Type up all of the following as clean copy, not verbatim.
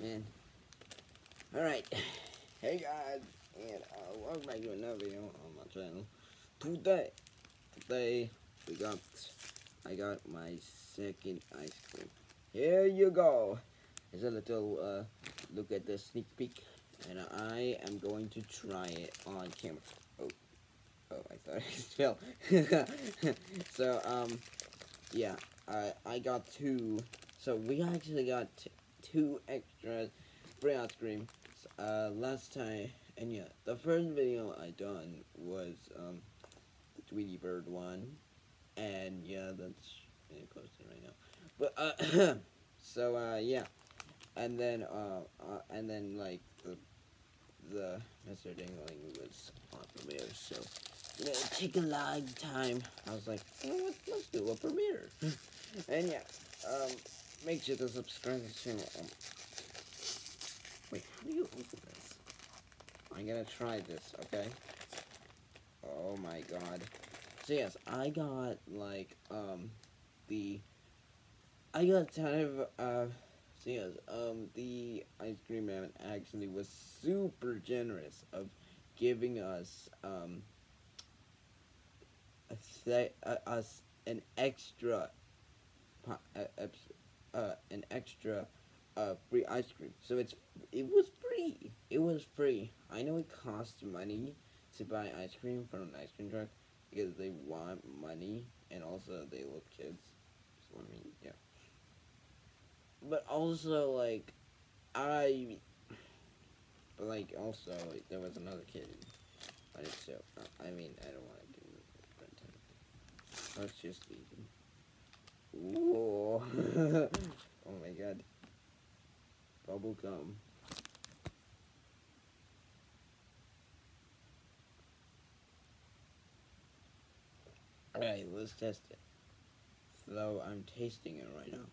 Man. Alright. Hey guys, and welcome back to another video on my channel. Today I got my second ice cream. Here you go. Here's a little look at the sneak peek, and I am going to try it on camera. Oh, I thought I fell. So yeah, I got two. So we actually got two extra free ice cream last time, and yeah, the first video I done was the Tweety Bird one, and yeah, that's really posted right now. But so yeah, and then like the Mr. Dingling was on premiere, so you know, it took a long time. I was like, oh, let's do a premiere. And yeah, make sure to subscribe to the channel. Wait, how do you open this? I'm gonna try this, okay? Oh my god. So yes, I got like I got kind of so yes, the ice cream man actually was super generous of giving us us an extra an extra free ice cream. So it was free. It was free. I know it costs money to buy ice cream from an ice cream truck because they want money and also they love kids. So I mean, yeah. But also but like also like, there was another kid on it. So I mean, I don't want to give him a friend time. Let's just leave him. Ooh. Oh my god. Bubble gum. Alright, let's test it. Though I'm tasting it right now.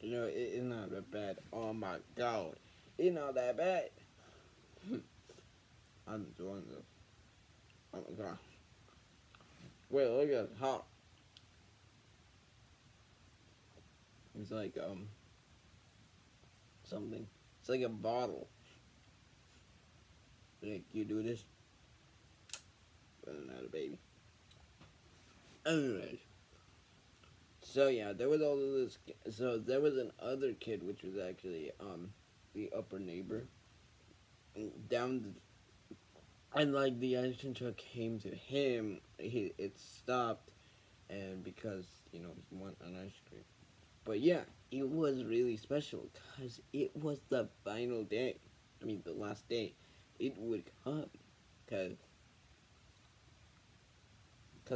You know, it's not that bad. Oh my god. It's not that bad. I'm enjoying this. Oh my god. Wait, look at it. Hot. It's like, something. It's like a bottle. Like, you do this. But not a baby. Anyways. So yeah, there was all of this. So there was another kid, which was actually, the upper neighbor. Down the, and like the ice cream truck came to him, it stopped, and because you know he wanted an ice cream. But yeah, it was really special because it was the final day. I mean, the last day. It would come because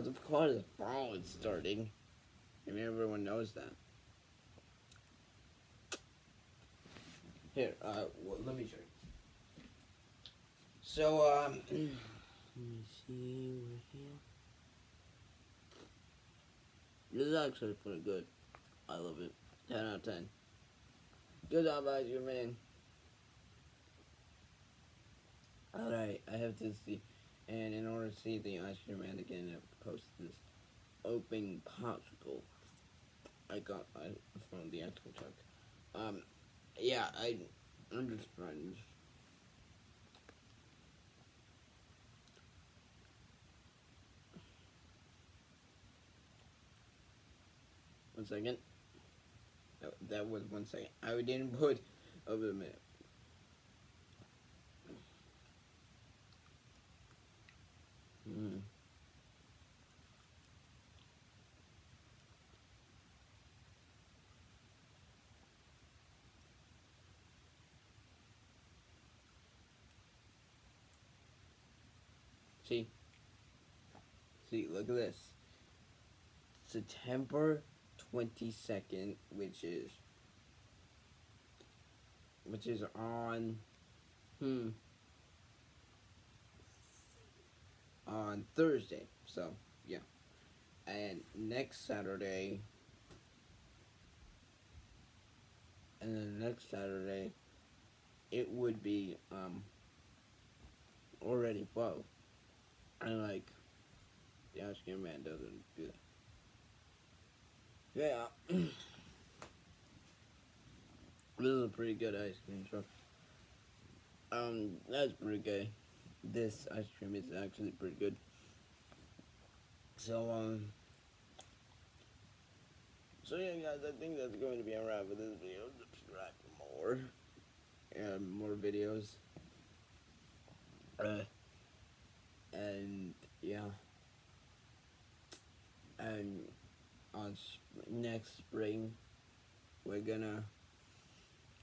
of course fall is starting. I mean, everyone knows that. Here, well, let me show you. So, let me see right here. This is actually pretty good. I love it. 10 out of 10. Good job, ice cream man. Alright, I have to see. And in order to see the ice cream man again, I have to post this open popsicle I got from the actual truck. Yeah, I'm just trying this. One second. That was 1 second. I didn't put over a minute. See? See, look at this. September 22nd, which is on on Thursday. So yeah. And next Saturday next Saturday, it would be already fall. And like the ice cream man doesn't do that. Yeah. This is a pretty good ice cream truck. That's pretty good. This ice cream is actually pretty good. So so yeah guys, I think that's going to be a wrap for this video. Subscribe for more and more videos. And yeah. And on next spring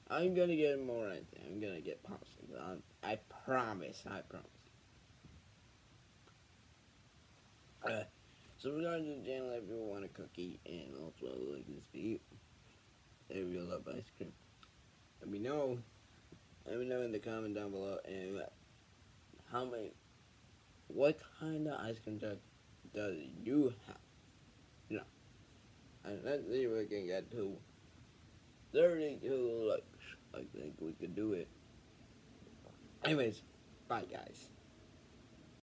I'm gonna get more into it. I'm gonna get popsicles. I promise. Subscribe to the channel if you want a cookie, and also like this video if you love ice cream. Let me know in the comment down below, and what kind of ice cream truck does you have? You know, and let's see if we can get to 32 likes. I think we could do it. Anyways, bye guys.